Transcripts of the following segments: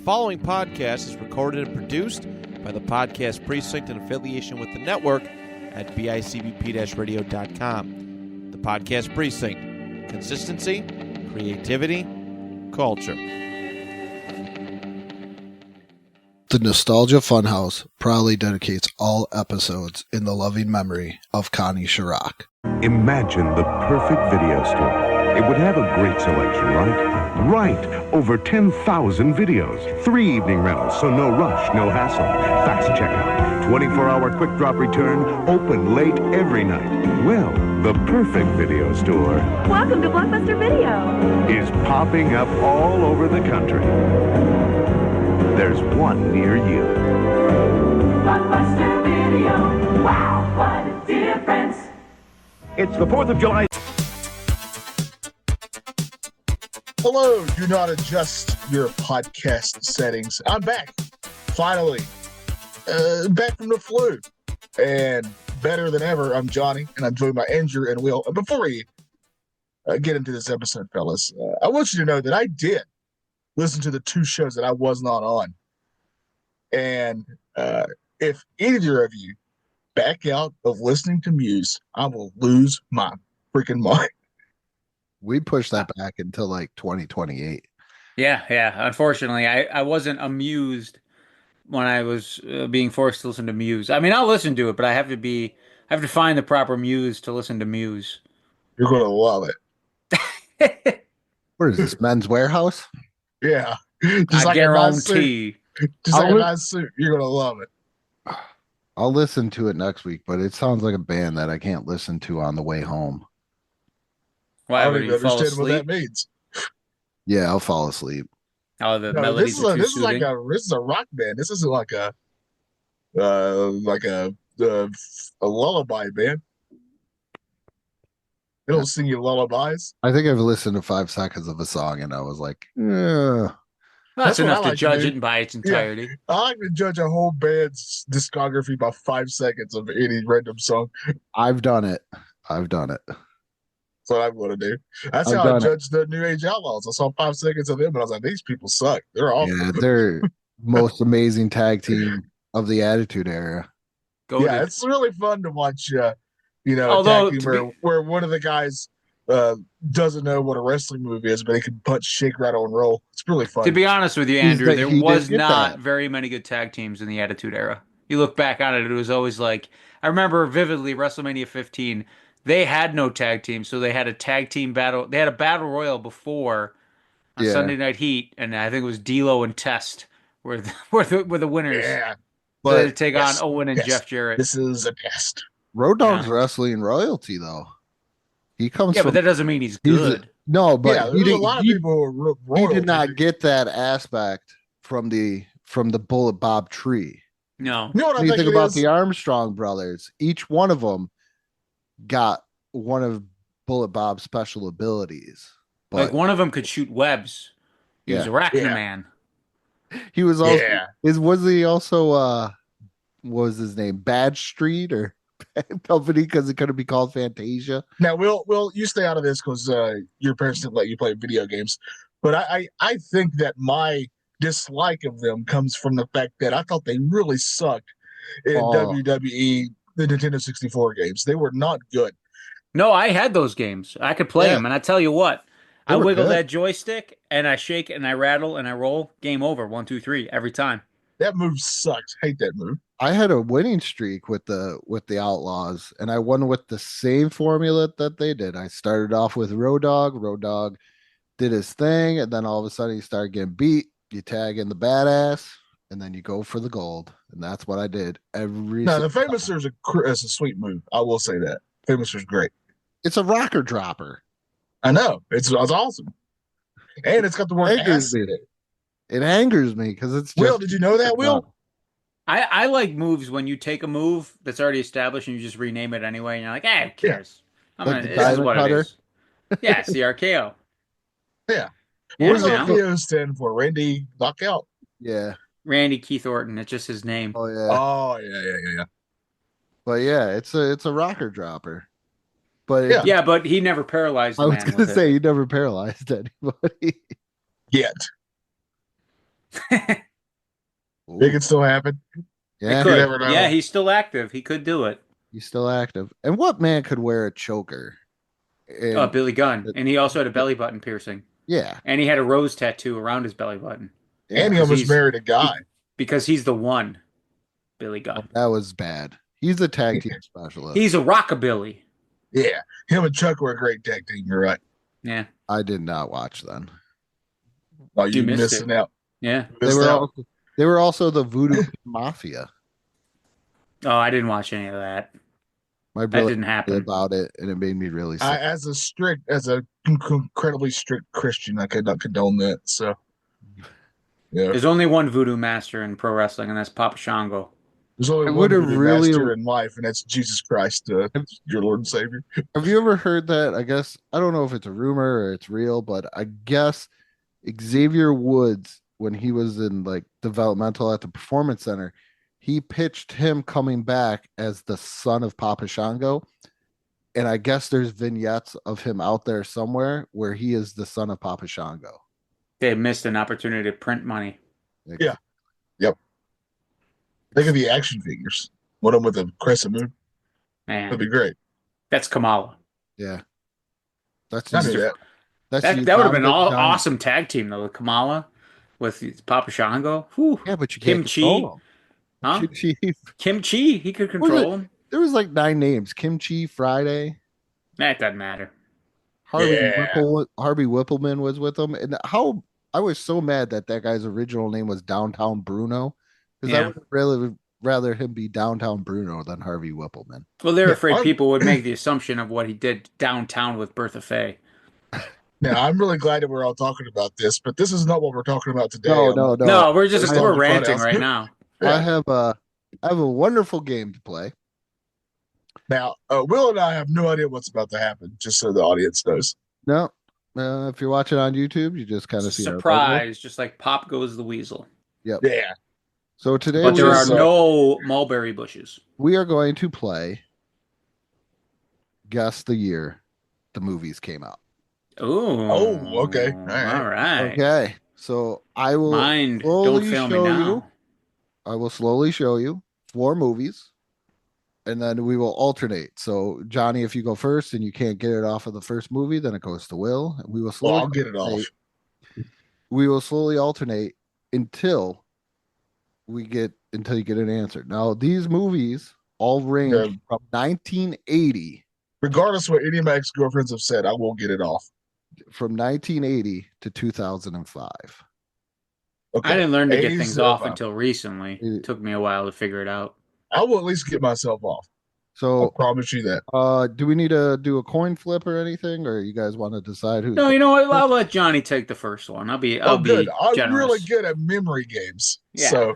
following podcast is recorded and produced by the Podcast Precinct in affiliation with the network at bicbp-radio.com. The Podcast Precinct. Consistency, creativity, culture. The Nostalgia Funhouse proudly dedicates all episodes in the loving memory of Connie Chirac. Imagine the perfect video store. It would have a great selection, right? Right! Over 10,000 videos. 3 evening rentals, so no rush, no hassle. Fast checkout. 24-hour quick drop return. Open late every night. Well, the perfect video store. Welcome to Blockbuster Video. Is popping up all over the country. There's one near you. Blockbuster Video. Wow, what a difference. It's the 4th of July. Hello, do not adjust your podcast settings. I'm back, finally, back from the flu, and better than ever. I'm Johnny, and I'm joined by Andrew and Will. And before we get into this episode, fellas, I want you to know that I did listen to the 2 shows that I was not on. And if either of you back out of listening to Muse, I will lose my freaking mind. We pushed that back until like 2028. Yeah. Unfortunately, I wasn't amused when I was being forced to listen to Muse. I mean, I'll listen to it, but I have to find the proper Muse to listen to Muse. You're going to love it. What is this, Men's Warehouse? Yeah. I guarantee. Just like a nice suit. You're going to love it. I'll listen to it next week, but it sounds like a band that I can't listen to on the way home. Why I would don't you even fall understand what that asleep? means. Yeah, I'll fall asleep. Oh, the No, melodies are too this is like soothing. this is a rock band. This isn't like a lullaby band. They don't sing you lullabies. I think I've listened to 5 seconds of a song and I was like, That's That's what enough I to like to judge do. it by its entirety. I like to judge a whole band's discography by 5 seconds of any random song. I've done it. That's what I'm going to do. That's I've how I done it. judged the New Age Outlaws. I saw 5 seconds of them, and I was like, these people suck. They're awful. Yeah, they're most amazing tag team of the Attitude Era. Yeah, it's really fun to watch. Although, tag team where one of the guys doesn't know what a wrestling move is, but he can punch, shake, rattle, and roll. It's really fun. To be honest with you, Andrew, He there did was get not that. very many good tag teams in the Attitude Era. You look back on it, it was always like, I remember vividly WrestleMania 15. They had no tag team, so they had a tag team battle. They had a battle royal before on Yeah. Sunday Night Heat, and I think it was D'Lo and Test were the winners. Yeah, So they had to But take yes, on Owen and yes. Jeff Jarrett. this is a test. Road Dogg's Yeah. wrestling royalty, though. He comes Yeah, from but that doesn't mean he's he's good. no, but Yeah, he there's a lot of didn't. people who are He royalty. did not get that aspect from the Bullet Bob tree. No. You know what I When you think think it about is? the Armstrong brothers, each one of them got one of Bullet Bob's special abilities. But Like one of them could shoot webs. He was Yeah. Arachne Yeah. Man. he was also Yeah. was he also what was his name? Bad Street or Bad Company, because it couldn't be called Fantasia. Now, Will, you stay out of this because your parents didn't let you play video games. But I think that my dislike of them comes from the fact that I thought they really sucked in Oh. WWE, the Nintendo 64 games. They were not good. No, I had those games. I could play Yeah. them, and I tell you what, They I were wiggle good. that joystick and I shake and I rattle and I roll. Game over. 1, 2, 3 every time. That move sucked. Hate that move. I had a winning streak with the Outlaws, and I won with the same formula that they did. I started off with Road Dogg. Road Dogg did his thing, and then all of a sudden he started getting beat. You tag in the badass, and then you go for the gold, and that's what I did every. No, the single Famouser is a sweet move. I will say that. Famouser's great. It's a rocker dropper. I know. It's awesome. And it's got the word Angers ass me. in it. It angers me because it's just. Will, did you know that, Will? I like moves when you take a move that's already established and you just rename it anyway, and you're like, who cares? Like the This is diamond what cutter? it is. Yeah, it's the RKO. Yeah. Yeah, What does you know? RKO stand for? Randy Knockout? Yeah. Randy Keith Orton. It's just his name. Oh yeah. Oh, yeah. But yeah, it's a rocker dropper. But Yeah. Yeah, but he never paralyzed the I was man gonna with say it. you never paralyzed anybody. Yet. Ooh, It can still happen. yeah, Could. never know. Yeah, he's still active. He could do it. he's still active. And what man could wear a choker? And Billy Gunn. And he also had a belly button piercing. yeah, And he had a rose tattoo around his belly button. yeah, And he almost married a guy. Because he's the one, Billy Gunn. that was bad. He's a tag team specialist. He's a rockabilly. Yeah. Him and Chuck were a great tag team. You're right. Yeah. I did not watch then. Oh, You you missed missing it. out. Yeah. They were also the Voodoo Mafia. Oh, I didn't watch any of that. My That brother didn't told me happen. about it, and it made me really sick. As a incredibly strict Christian, I could not condone that. So, yeah. There's only one voodoo master in pro wrestling, and that's Papa Shango. There's only I one would've voodoo really- master in life, and that's Jesus Christ, your Lord and Savior. Have you ever heard that? I guess I don't know if it's a rumor or it's real, but I guess Xavier Woods, when he was in like developmental at the Performance Center, he pitched him coming back as the son of Papa Shango. And I guess there's vignettes of him out there somewhere where he is the son of Papa Shango. They missed an opportunity to print money. Like, Yeah. Think of the action figures. One of them with a crescent moon. That'd Man, be great. that's Kamala. yeah. That's I knew that. that's That you, would have been an Dominic Johnson. awesome tag team, though. Kamala with Papa Shango. Whew. Yeah, but you can't Kimchi. control him. Huh? Chief. Kimchi. He could What was control him. There was like 9 names: Kimchi, Friday, That doesn't matter. Yeah. Harvey Whippleman was with him, and how I was so mad that guy's original name was Downtown Bruno, because I Yeah. would really rather him be Downtown Bruno than Harvey Whippleman. Well, they're Yeah, afraid I'm- people would make the assumption of what he did downtown with Bertha Faye. Now, I'm really glad that we're all talking about this, but this is not what we're talking about today. No, I'm- no, no. No, we're Just we're talking ranting funhouse. right now. I have a wonderful game to play. Now, Will and I have no idea what's about to happen, just so the audience knows. No, if you're watching on YouTube, you just kind of see our logo. Surprise, just like Pop Goes the Weasel. Yeah. So today But there Which are is, no mulberry bushes. we are going to play Guess the Year the movies came out. Ooh. Oh, okay. All right. All right. Okay, so I will Mind, slowly don't fail me show now. you. I will slowly show you 4 movies, and then we will alternate. So, Johnny, if you go first and you can't get it off of the first movie, then it goes to Will. And we will Well, slowly I'll get it off. we will slowly alternate until you get an answer. Now, these movies all range Yeah. from 1980 Regardless of what any of my ex-girlfriends have said, I will get it off. to 2005. Okay. I didn't learn to get 80s things to off 05. until recently. It took me a while to figure it out. I will at least get myself off. I'll So, promise you that. do we need to do a coin flip or anything, or you guys want to decide who? No, you know what? I'll let Johnny take the first one. I'll be Good. I'm generous. really good at memory games. Yeah. So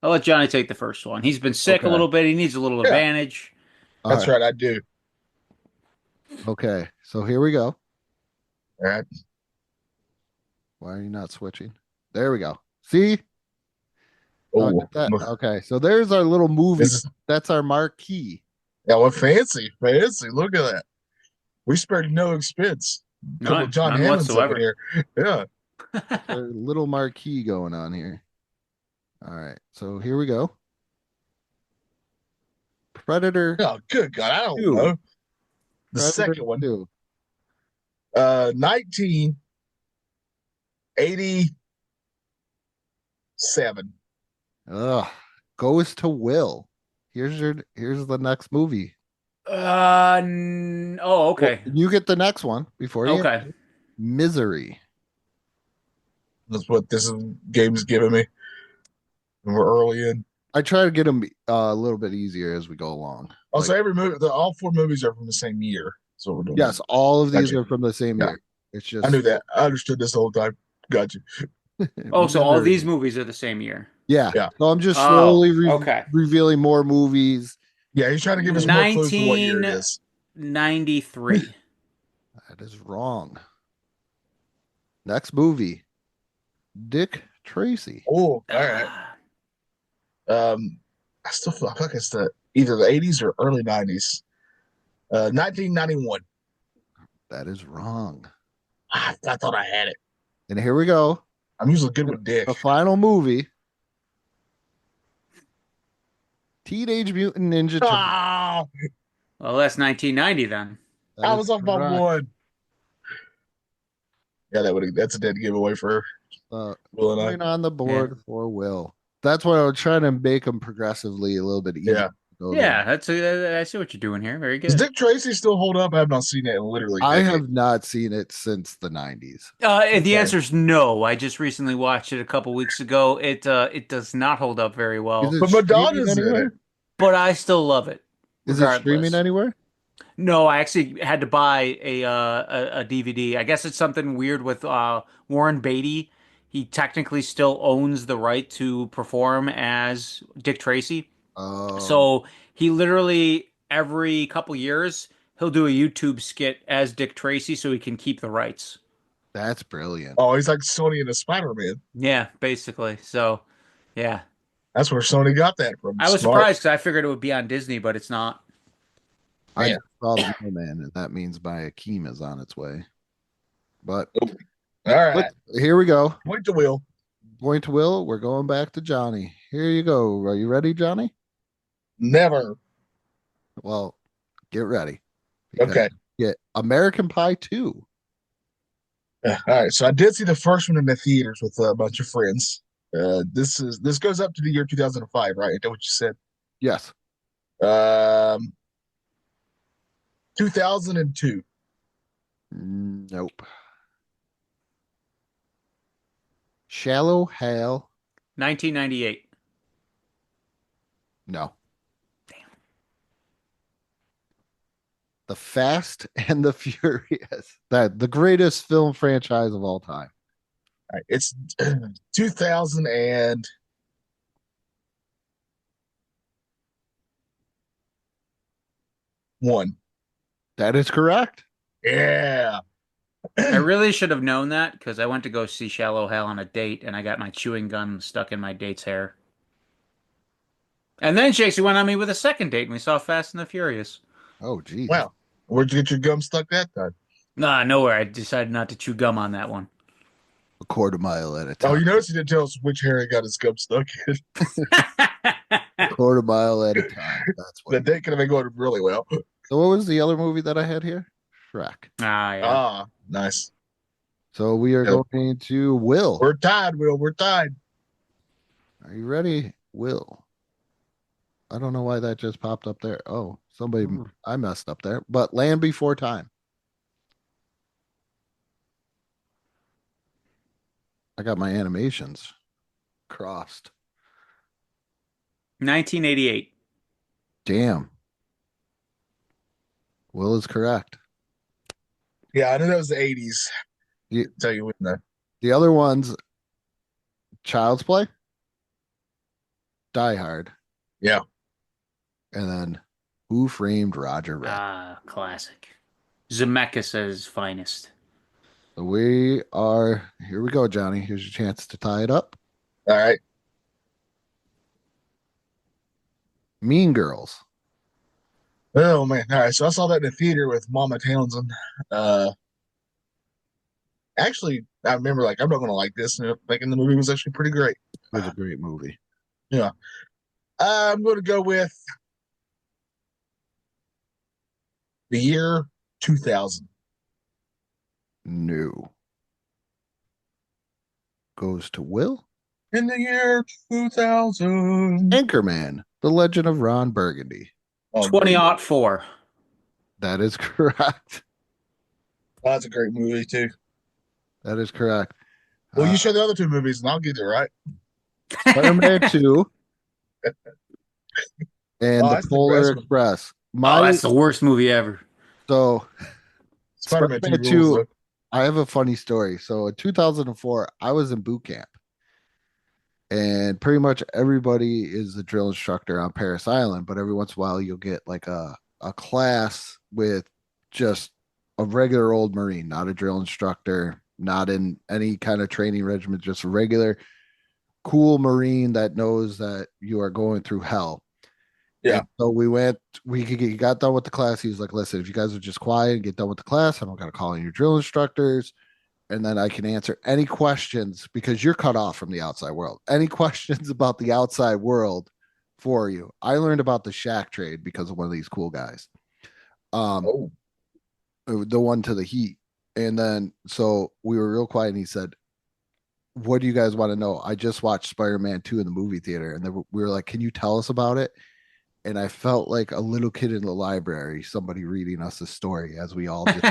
I'll let Johnny take the first one. He's been sick Okay. a little bit. He needs a little Yeah. advantage. All that's right. I do. Okay, so here we go. All right. Why are you not switching? There we go. See? Oh, Get that? Okay, so there's our little movie. this is, That's our marquee. yeah, what fancy. Look at that. We spared no expense. Couple None, of John none Hammonds up in whatsoever. here. Yeah. Our little marquee going on here. All right, so here we go. Predator. Oh, good God. I don't Two. know. The Predator second one. 2. 1987. Ugh. Goes to Will. Here's the next movie. Okay. Well, you get the next one before you. Okay. Misery. That's what this game's giving me. And we're early in. I try to get them a little bit easier as we go along. Also, Like, every movie, all 4 movies are from the same year. So we're doing. yes, all of these Gotcha. are from the same Yeah. year. It's just I knew that. I understood this the whole time. Got you. Oh, so all Misery. these movies are the same year. Yeah. Yeah. So I'm just Oh, slowly okay. revealing more movies. Yeah, he's trying to give us more clues to what year it is. 93. That is wrong. Next movie. Dick Tracy. Oh, all right. I still feel like it's either the 80s or early 90s. 1991. That is wrong. I thought I had it. And here we go. I'm usually good with dick. The final movie. Teenage Mutant Ninja Turtles. Ah, Well, that's 1990 then. That I is was off by correct. one. Yeah, that's a dead giveaway for Will and I. Point on the board for Will. That's why I was trying to make them progressively a little bit easier. Yeah. to go Yeah, there. I see what you're doing here. Very Does good. Dick Tracy still hold up? I have not seen it in literally I decades. have not seen it since the 90s. The answer is no. I just recently watched it a couple weeks ago. It does not hold up very well, Is it But streaming Madonna's in anywhere? it. but I still love it. Is it streaming regardless. anywhere? No, I actually had to buy a DVD. I guess it's something weird with Warren Beatty. He technically still owns the right to perform as Dick Tracy. Oh, So he literally every couple years he'll do a YouTube skit as Dick Tracy so he can keep the rights. that's brilliant. Oh, he's like Sony and the Spider-Man. Yeah, basically. So, yeah. That's where Sony got that from. I was Smart. surprised because I figured it would be on Disney, but it's not. I Yeah. just saw the mailman, and that means my Akeem is on its way. But All right. here we go. Point to Will. Point to Will. We're going back to Johnny. Here you go. Are you ready, Johnny? Never. Well, get ready. because Okay. Get American Pie 2. All right. So I did see the first one in the theaters with a bunch of friends. This goes up to the year 2005, right? Is that what you said? Yes. 2002. Nope. Shallow Hal. 1998. No. The Fast and the Furious. The greatest film franchise of all time. All right. It's 2001. That is correct. Yeah. I really should have known that because I went to go see Shallow Hal on a date and I got my chewing gum stuck in my date's hair. And then Shakespeare went on me with a second date and we saw Fast and the Furious. Oh, geez. Wow. Where'd you get your gum stuck that time? Nah, nowhere. I decided not to chew gum on that one. A quarter mile at a time. Oh, you notice he didn't tell us which hair he got his gum stuck in. A quarter mile at a time. That's The what. date could have been going really well. So what was the other movie that I had here? Shrek. Ah, yeah. Ah, nice. So we are Yep. going to Will. We're tied, Will. We're tied. Are you ready, Will? I don't know why that just popped up there. Oh, somebody, I messed up there. But Land Before Time. I got my animations crossed. 1988. Damn. Will is correct. Yeah, I knew that was the 80s. You- Tell you when that. The other ones, Child's Play, Die Hard, Yeah. and then Who Framed Roger Rabbit. Ah, classic. Zemeckis at his finest. So we are, here we go, Johnny. Here's your chance to tie it up. All right. Mean Girls. Oh man. All right. So I saw that in the theater with Mama Townsend. Actually, I remember I'm not gonna like this. And thinking the movie was actually pretty great. It was a great movie. I'm gonna go with the year 2000. No. Goes to Will. In the year 2000. Anchorman, The Legend of Ron Burgundy. Oh, 2004. That is correct. that's a great movie too. That is correct. Well, you show the other two movies and I'll get it right. Spider-Man 2 and Oh, The that's the Polar best one. Express. Oh, that's the worst movie ever. So Spider-Man 2 Spider-Man rules, 2 though. I have a funny story. So in 2004, I was in boot camp. And pretty much everybody is a drill instructor on Paris Island, but every once in a while you'll get like a class with just a regular old Marine, not a drill instructor, not in any kind of training regimen, just a regular cool Marine that knows that you are going through hell. Yeah. And so we got done with the class. He was like, listen, if you guys are just quiet and get done with the class, I don't got to call in your drill instructors. and then I can answer any questions because you're cut off from the outside world. Any questions about the outside world for you. I learned about the Shaq trade because of one of these cool guys. Oh, The one to the Heat. And then so we were real quiet and he said, "What do you guys want to know? I just watched Spider-Man 2 in the movie theater." And then we were like, "Can you tell us about it?" And I felt like a little kid in the library, somebody reading us a story as we all just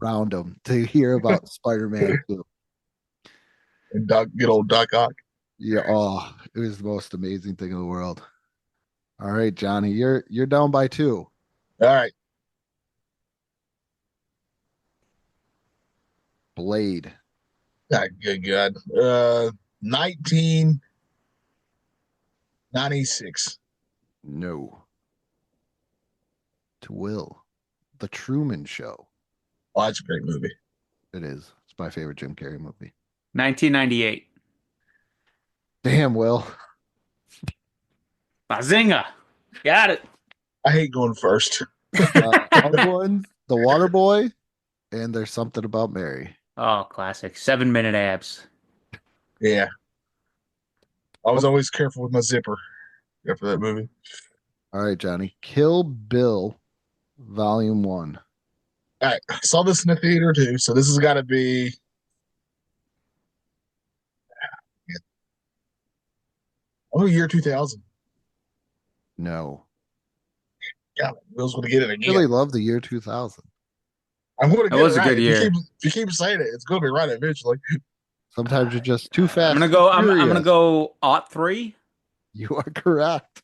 around him to hear about Spider-Man 2. and good old Doc Ock. Yeah, oh, it was the most amazing thing in the world. All right, Johnny, you're down by 2. All right. Blade. Good God. 1996. No. To Will. The Truman Show. Oh, that's a great movie. It is. It's my favorite Jim Carrey movie. 1998. Damn, Will. Bazinga. Got it. I hate going first. Other ones, The Water Boy, and There's Something About Mary. Oh, classic. 7-minute abs. Yeah. I was always careful with my zipper after that movie. All right, Johnny. Kill Bill, Volume 1. All right. I saw this in the theater too, so this has got to be. Oh, year 2000. No. Yeah, Will's going to get it again. Really love the year 2000. I'm going to That get was it a right. good year. If you keep saying it, it's going to be right eventually. Sometimes you're just too fast. I'm gonna go. I'm gonna furious. go. 03. You are correct.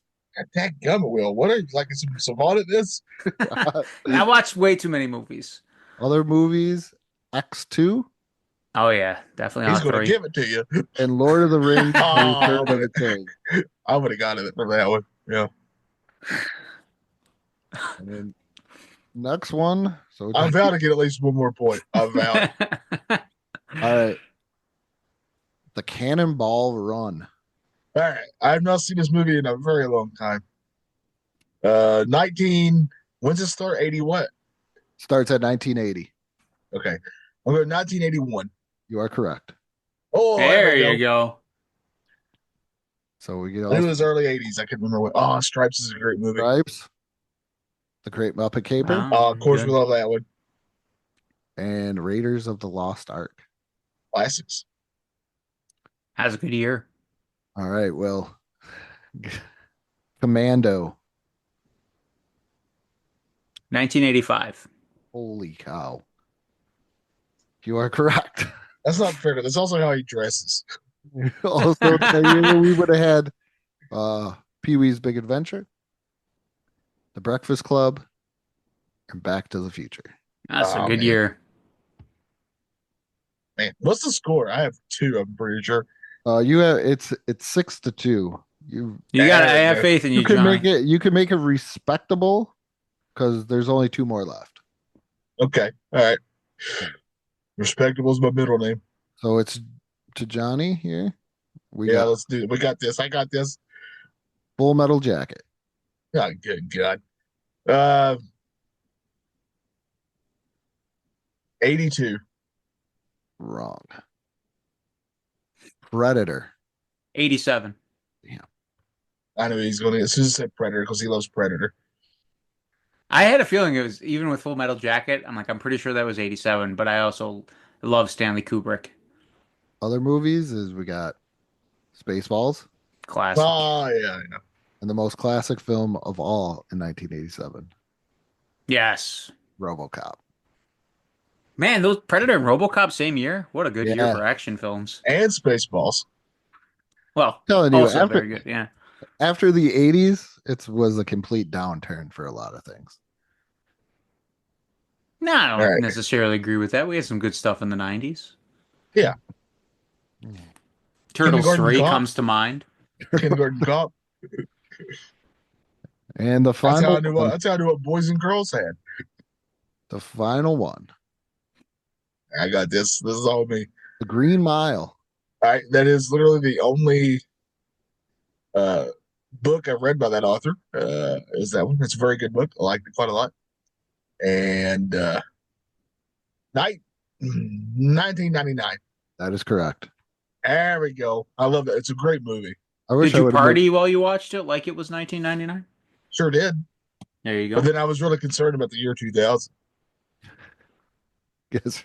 That gum, Will. What are you like? Some audit this? I watched way too many movies. Other movies, X2 Oh yeah, definitely He's going to 03. give it to you. and Lord of the Rings, Oh, Return of the King. I would have got it from that one. Yeah. And then next one. So I vow to get at least one more point. I vow. all right. The Cannonball Run. All right. I have not seen this movie in a very long time. when's it start? 80 what? Starts at 1980. Okay. I'm going 1981. You are correct. Oh, There we you go. So we get I think it all was early 80s. I can't remember what. Oh, Stripes is a great movie. Stripes, The Great Muppet Caper, Oh, Of course, good. we love that one. and Raiders of the Lost Ark. Classics. Has a good year. All right, well, Commando. 1985. Holy cow. You are correct. That's not fair. That's also how he dresses. Also, the year we would have had Pee-wee's Big Adventure, The Breakfast Club, and Back to the Future. That's a Oh, good man. year. Man, what's the score? I have 2, I'm pretty sure. You have it's 6-2. You You got. I There you have go. faith in you, you can Johnny. make it. You can make it respectable because there's only 2 more left. Okay. All right. Respectable is my middle name. So it's to Johnny here. We Yeah, got let's do it. We got this. I got this. Full Metal Jacket. Oh, good God. 82. Wrong. Predator. 87. I knew he's going to, as soon as I said Predator, because he loves Predator. I had a feeling it was even with Full Metal Jacket. I'm pretty sure that was 87, but I also love Stanley Kubrick. Other movies is we got Spaceballs Classic. Oh, yeah. and the most classic film of all in 1987, Yes. RoboCop. Man, those Predator and RoboCop same year. What a good year Yeah. for action films. And Spaceballs. Well, Telling you, also after very good. Yeah. after the 80s, it was a complete downturn for a lot of things. No, I don't All right. necessarily agree with that. We had some good stuff in the 90s. Yeah. Turtles Kindergarten 3 Cop. comes to mind. Kindergarten Cop. And the That's how final I knew what. That's how I knew what boys and girls had. the final one, I got this. This is all me. The Green Mile. All right, that is literally the only book I've read by that author. Is that one? It's a very good book. I liked it quite a lot. And 1999. That is correct. There we go. I love that. It's a great movie. I wish Did I you would have party while you watched it like it was 1999? Sure did. There you But go. then I was really concerned about the year 2000. guess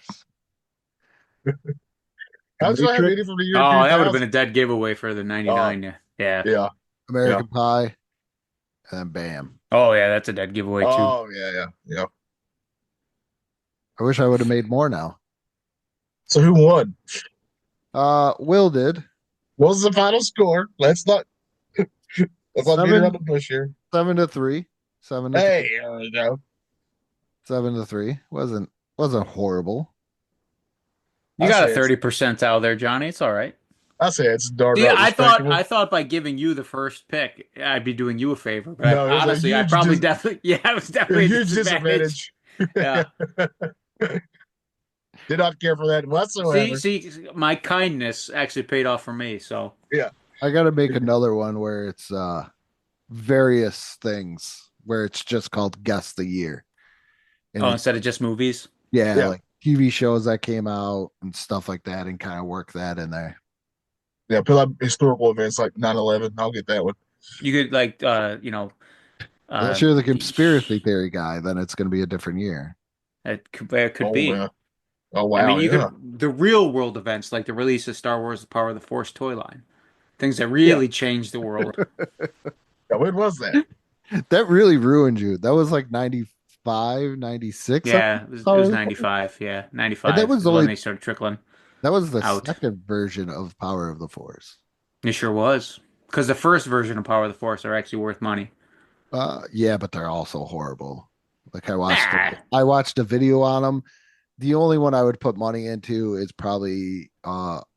How'd you have Matrix? any from the year Oh, 2000? that would have been a dead giveaway for the 99. Yeah. Yeah. American Pie, and then bam. Oh, yeah, that's a dead giveaway too. Oh, yeah. I wish I would have made more now. So who won? Will did. What was the final score? Let's not beat around the bush here. 7-3. 7-3. Hey, there we go. 7-3. Wasn't horrible. You I got a say it's- 30 percentile there, Johnny. It's all right. I say it's darn Yeah, right I thought by giving you the first pick, I'd be doing you a favor. But No, it was a honestly, I huge probably dis- definitely, yeah, it was a definitely a huge disadvantage. disadvantage. Yeah. Did not care for that whatsoever. See, my kindness actually paid off for me. So I gotta make another one where it's various things where it's just called Guess the Year. And it's- instead of just movies, yeah, Yeah. like TV shows that came out and stuff like that, and kind of work that in there. Yeah, put up historical events like 9/11. I'll get that one. you could like, Unless you're the conspiracy theory guy, then it's gonna be a different year. It could Oh, be. yeah. Oh wow. I mean, you yeah. could the real world events like the release of Star Wars: The Power of the Force toy line, things that really changed the world. Yeah, when was that? That really ruined you. That was like 95, 96. Yeah, it was Power of the 95. Yeah, 95. that was is when only- they started trickling. That was the Out. second version of Power of the Force. It sure was. Because the first version of Power of the Force are actually worth money. Yeah, but they're also horrible. Like I Nah. watched a video on them. The only one I would put money into is probably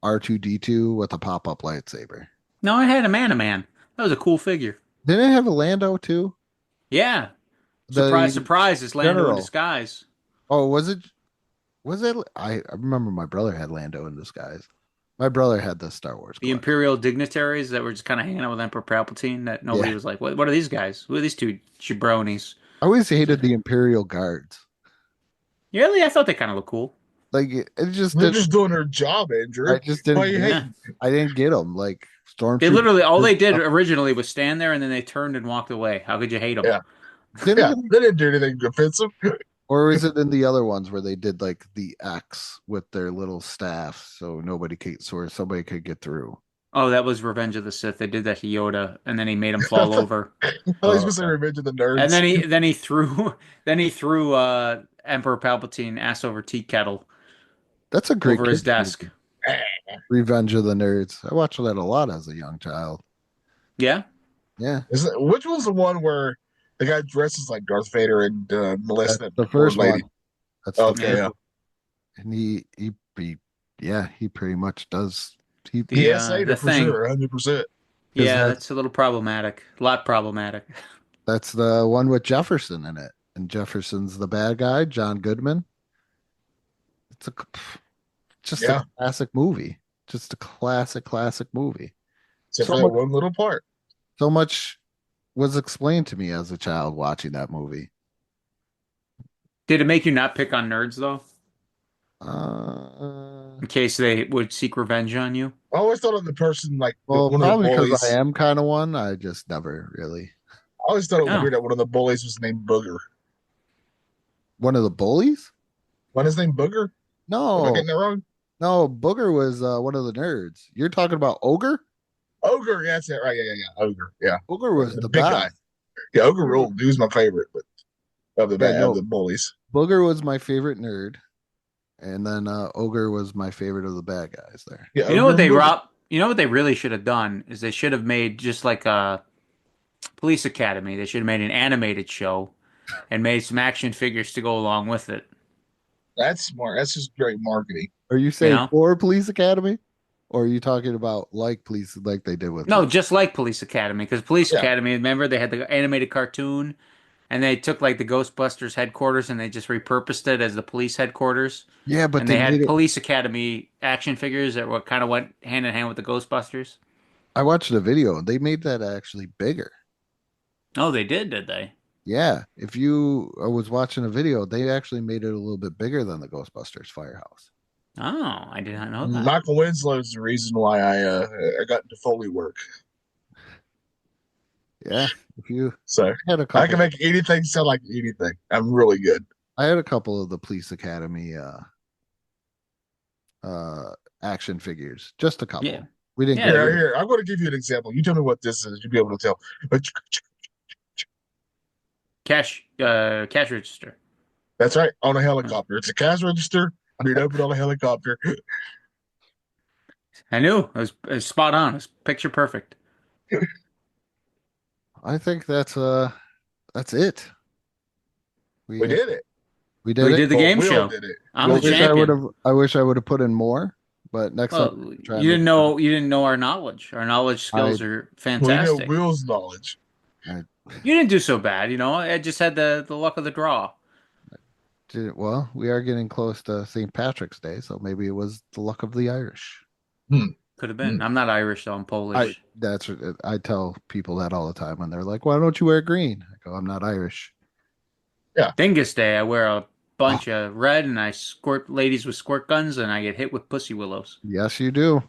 R2D2 with a pop-up lightsaber. No, I had a man. That was a cool figure. Didn't it have a Lando too? Yeah. The Surprise, surprise, it's Lando in general. disguise. Oh, was it? I remember my brother had Lando in disguise. My brother had the Star Wars. The collection. Imperial dignitaries that were just kind of hanging out with Emperor Palpatine that nobody Yeah. was like, what are these guys? Who are these two jabronis? I always hated the Imperial guards. Really? I thought they kind of look cool. Like it just They're did. just doing their job, Andrew. I just didn't. Why you get- hating? I didn't get them. Like Stormtroopers. They literally, all they did originally was stand there and then they turned and walked away. How could you hate them? Yeah. Didn't Yeah, it- they didn't do anything offensive. Or is it in the other ones where they did like the X with their little staff, so somebody could get through? Oh, that was Revenge of the Sith. They did that to Yoda and then he made him fall over. I was gonna say Revenge of the Nerds. And then he threw Emperor Palpatine ass over tea kettle That's a great over his kids desk. movie. Revenge of the Nerds. I watched that a lot as a young child. Yeah. Yeah, Which one's the one where the guy dresses like Darth Vader and molests that's that the poor first lady? one. That's the Okay, first yeah. one. And he pretty much does. He, The, Yes, the for thing. sure, 100%. Yeah, that- that's a little problematic. A lot problematic. That's the one with Jefferson in it, and Jefferson's the bad guy, John Goodman. It's just Yeah. a classic movie. Just a classic movie. Except So for that much- one little part. So much was explained to me as a child watching that movie. Did it make you not pick on nerds though? Uh, In case they would seek revenge on you? I always thought of the person like well, one of the probably bullies. because I am kind of one. I just never really. I always thought it was Oh. weird that one of the bullies was named Booger. One of the bullies? What is his name? Booger? Am I No, getting that wrong? no. Booger was one of the nerds. You're talking about Ogre? Ogre, yeah, that's it. Right, yeah. Ogre, yeah. Ogre was The the big best. guy. Yeah, Ogre ruled. He was my favorite, but of the Yeah, no. of the bullies. Booger was my favorite nerd, and then Ogre was my favorite of the bad guys there. Yeah, You know what Ogre they and Booger. Rob? You know what they really should have done is they should have made just like a Police Academy. They should have made an animated show and made some action figures to go along with it. That's smart. That's just great marketing. Are you saying know? for Police Academy, or are you talking about like police, like they did with? No, just like Police Academy, because Police Yeah. Academy, remember they had the animated cartoon, and they took like the Ghostbusters headquarters and they just repurposed it as the police headquarters, Yeah, but and they had made it- Police Academy action figures that were kind of went hand in hand with the Ghostbusters. I watched the video. They made that actually bigger. Oh, they did they? Yeah, if you I was watching a video, they actually made it a little bit bigger than the Ghostbusters firehouse. Oh, I did not know that. Michael Winslow is the reason why I got into Foley work. Yeah, if you So had a I can couple, make anything sound like anything. I'm really good. I had a couple of the Police Academy uh action figures, just a couple. Yeah. We didn't Yeah, get they Here, were- rid here. I'm going to give you an example. You tell me what this is. You'll be able to tell. cash register. That's right. On a helicopter. It's a cash register being opened on a helicopter. I knew it was spot on. It was picture perfect. I think that's it. We did it. We did We it. did the Well, game Will show. did it. I'm I the Will did wish it. I would champion. have I wish I would have put in more, but next Well, time you didn't know our knowledge. Our knowledge skills are We know fantastic. Will's knowledge. You didn't do so bad, you know. I just had the luck of the draw. Well, we are getting close to St. Patrick's Day, so maybe it was the luck of the Irish. Could have been. I'm not Irish, though. I'm Polish. I tell people that all the time when they're like, "Why don't you wear green?" I go, "I'm not Irish." Dingus Day, I wear a bunch of red and I squirt ladies with squirt guns and I get hit with pussy willows. Yes, you do.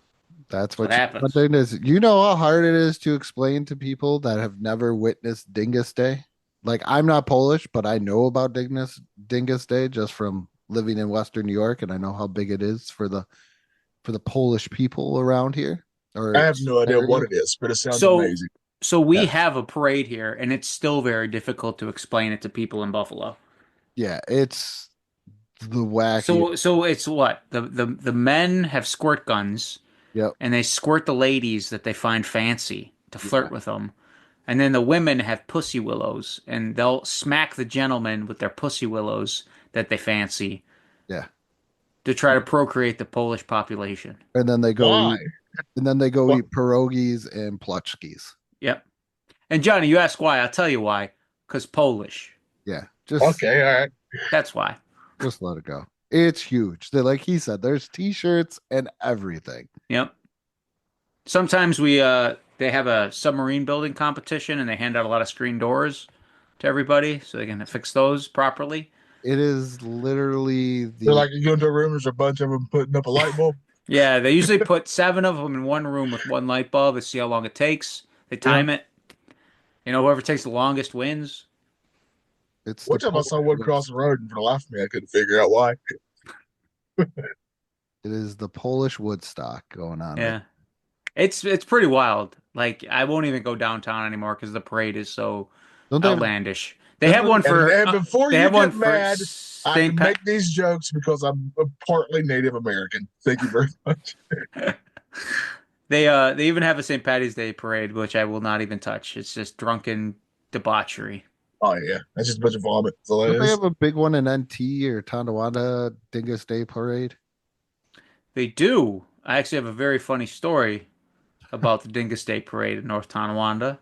That's What happens. One thing is, you know how hard it is to explain to people that have never witnessed Dingus Day. Like, I'm not Polish, but I know about Dingus Day just from living in Western New York, and I know how big it is for the Polish people around here. Or I have no idea area. what it is, but it sounds So- amazing. So we Yeah. have a parade here and it's still very difficult to explain it to people in Buffalo. Yeah, it's the wacky. So it's what? The men have squirt guns. Yep. And they squirt the ladies that they find fancy to flirt with them. And then the women have pussy willows and they'll smack the gentlemen with their pussy willows that they fancy. Yeah. To try to procreate the Polish population. And then they go Why? eat, eat pierogies and plushkis. Yep. And Johnny, you ask why? I'll tell you why. Because Polish. Yeah, just Okay, all right. That's why. just let it go. It's huge. Like he said, there's t-shirts and everything. Yep. Sometimes they have a submarine building competition and they hand out a lot of screen doors to everybody so they can fix those properly. It is literally They're like, you go into a room, there's a bunch of them putting up a light bulb. Yeah, they usually put 7 of them in one room with one light bulb and see how long it takes. They time it. You know, whoever takes the longest wins. it's One time I saw one cross the road, and for the life of me, I couldn't figure out why. it is the Polish Woodstock going on. Yeah. It's pretty wild. Like, I won't even go downtown anymore because the parade is so Don't they have- outlandish. They have one for And before they you have one get for mad, I St. can make these jokes because I'm partly Native American. Thank you very much. They even have a St. Patty's Day parade, which I will not even touch. It's just drunken debauchery. Oh yeah, that's just a bunch of vomit. That's all it Don't they is. have a big one in NT or Tonawanda Dingus Day Parade? They do. I actually have a very funny story about the Dingus Day Parade in North Tonawanda.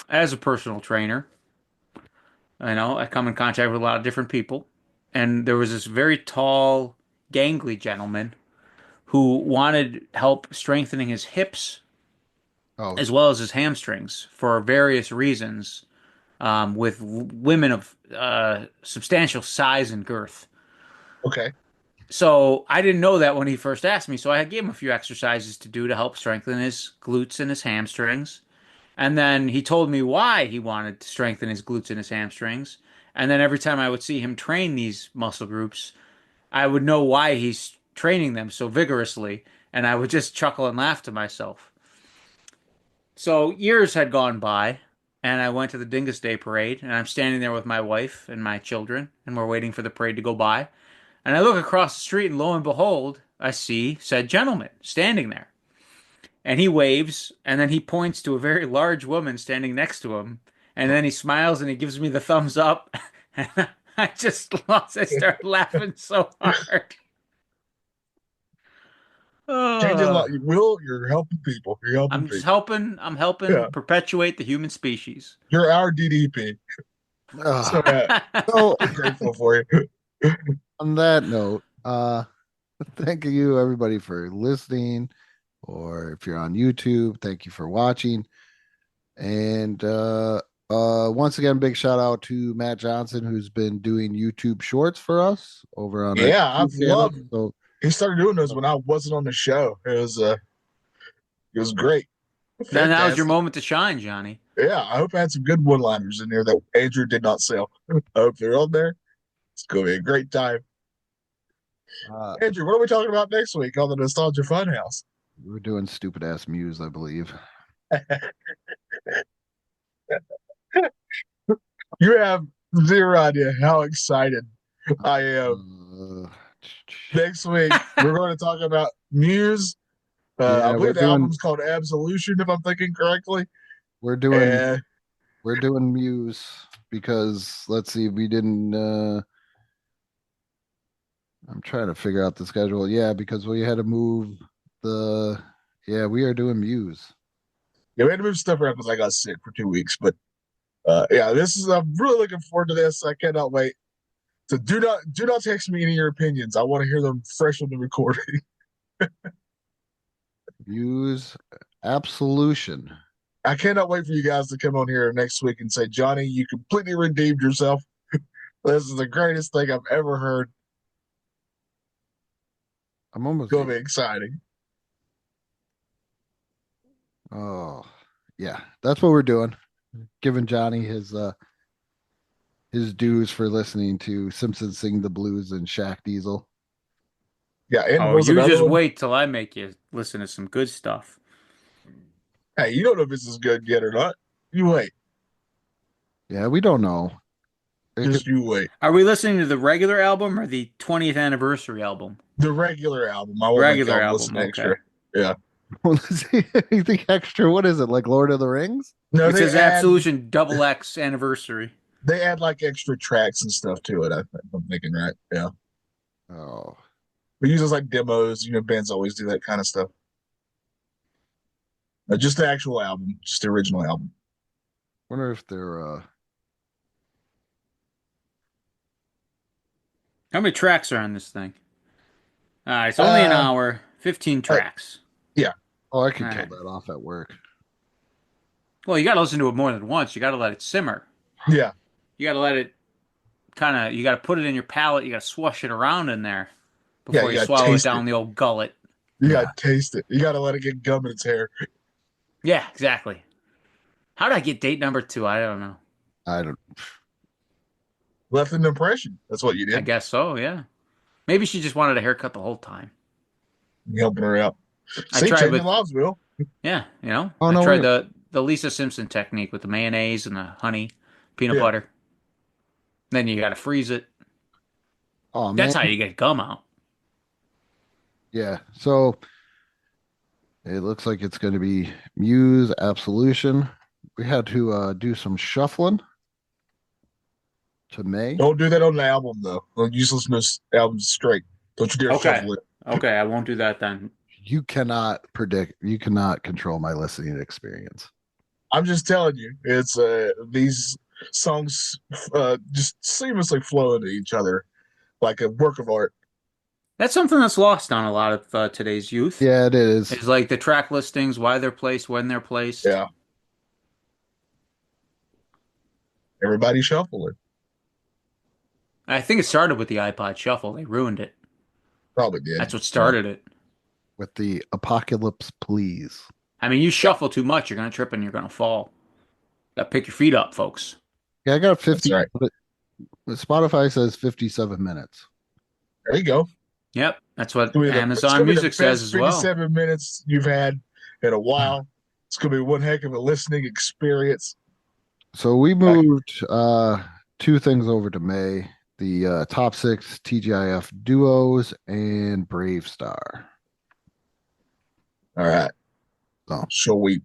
As a personal trainer, I come in contact with a lot of different people, and there was this very tall, gangly gentleman who wanted help strengthening his hips Oh, as well as his hamstrings for various reasons, with women of substantial size and girth. Okay. So I didn't know that when he first asked me. So I gave him a few exercises to do to help strengthen his glutes and his hamstrings. And then he told me why he wanted to strengthen his glutes and his hamstrings. And then every time I would see him train these muscle groups, I would know why he's training them so vigorously. And I would just chuckle and laugh to myself. So years had gone by, and I went to the Dingus Day Parade, and I'm standing there with my wife and my children, and we're waiting for the parade to go by. And I look across the street, and lo and behold, I see said gentleman standing there. And he waves, and then he points to a very large woman standing next to him. And then he smiles and he gives me the thumbs up. And I just lost. I started laughing so hard. Changing a Oh, lot. Will, you're helping people. You're helping I'm people. just helping. I'm helping Yeah. perpetuate the human species. You're our DDP. So so I'm grateful for you. on that note, thank you everybody for listening, or if you're on YouTube, thank you for watching. And Once again, big shout out to Matt Johnson, who's been doing YouTube shorts for us over on our Yeah, I've YouTube channel. loved. So He started doing those when I wasn't on the show. It was great. Then now's your Fantastic. moment to shine, Johnny. Yeah, I hope I had some good one-liners in there that Andrew did not sell. I hope they're on there. It's going to be a great time. Andrew, what are we talking about next week on the Nostalgia Funhouse? we're doing stupid ass Muse, I believe. You have zero idea how excited I am. Next week, we're going to talk about Muse. Yeah, I we're believe the doing- album's called Absolution, if I'm thinking correctly. we're doing And we're doing Muse because let's see, we didn't. I'm trying to figure out the schedule. Yeah, because we had to move the. Yeah, we are doing Muse. yeah, we had to move stuff around because I got sick for 2 weeks. But yeah, I'm really looking forward to this. I cannot wait. So do not text me any of your opinions. I want to hear them fresh on the recording. Muse Absolution. I cannot wait for you guys to come on here next week and say, Johnny, you completely redeemed yourself. This is the greatest thing I've ever heard. I'm almost. It's gonna be exciting. Oh, yeah, that's what we're doing. Giving Johnny his dues for listening to Simpsons Sing the Blues and Shaq Diesel. Yeah, and Oh, was you another just one? wait till I make you listen to some good stuff. Hey, you don't know if this is good yet or not. You wait. Yeah, we don't know. It Just you wait. Are we listening to the regular album or the 20th anniversary album? The regular album. I won't Regular make y'all album, listen okay. extra. Yeah. could- anything extra? What is it, like Lord of the Rings? No, It they says add, Absolution Double X Anniversary. they add like extra tracks and stuff to it. I'm thinking right. Yeah. Oh, We use those like demos. Bands always do that kind of stuff. Just the actual album, just the original album. wonder if they're How many tracks are on this thing? It's only an Uh, hour, 15 tracks. Oh, I can kill Alright. that off at work. Well, you got to listen to it more than once. You got to let it simmer. Yeah. You got to let it you got to put it in your palate. You got to swash it around in there Yeah, before you you gotta swallow it taste down the old gullet. You gotta taste it. You gotta let it get gum in its hair. Yeah, exactly. How did I get date number 2? I don't know. I don't. Left an impression. That's what you I did. guess so, yeah. Maybe she just wanted a haircut the whole time. You helping her out. I See, tried changing with- lives, Will. Yeah, Oh, I no, tried wait. the Lisa Simpson technique with the mayonnaise and the honey, peanut Yeah. butter. Then you got to freeze it. Oh man. That's how you get gum out. Yeah. So it looks like it's going to be Muse Absolution. We had to do some shuffling to May. Don't do that on the album, though. Don't use listen to this album straight. Don't you dare Okay. shuffle it. Okay, I won't do that then. You cannot predict. You cannot control my listening experience. I'm just telling you, it's these songs just seamlessly flow into each other like a work of art. That's something that's lost on a lot of today's youth. Yeah, it is. It's like the track listings, why they're placed, when they're placed. Yeah. Everybody shuffle it. I think it started with the iPod Shuffle. They ruined it. Probably did. That's what started it. With the Apocalypse Please. I mean, you shuffle too much, you're going to trip and you're going to fall. Got to pick your feet up, folks. Yeah, I got 50. right. But Spotify says 57 minutes. There you go. Yep, that's what It's gonna be it's Amazon gonna be Music the says best as well. 57 minutes you've had in a while. It's gonna be one heck of a listening experience. So we moved two things over to May. The top 6 TGIF duos and Brave Star. All right. Oh. Sweet.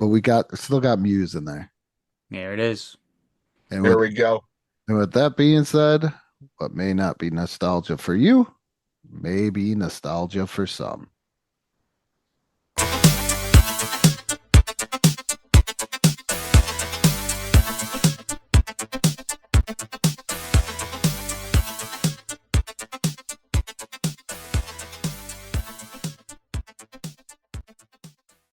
But we still got Muse in there. There it is. And There with, we go. and with that being said, what may not be nostalgia for you may be nostalgia for some.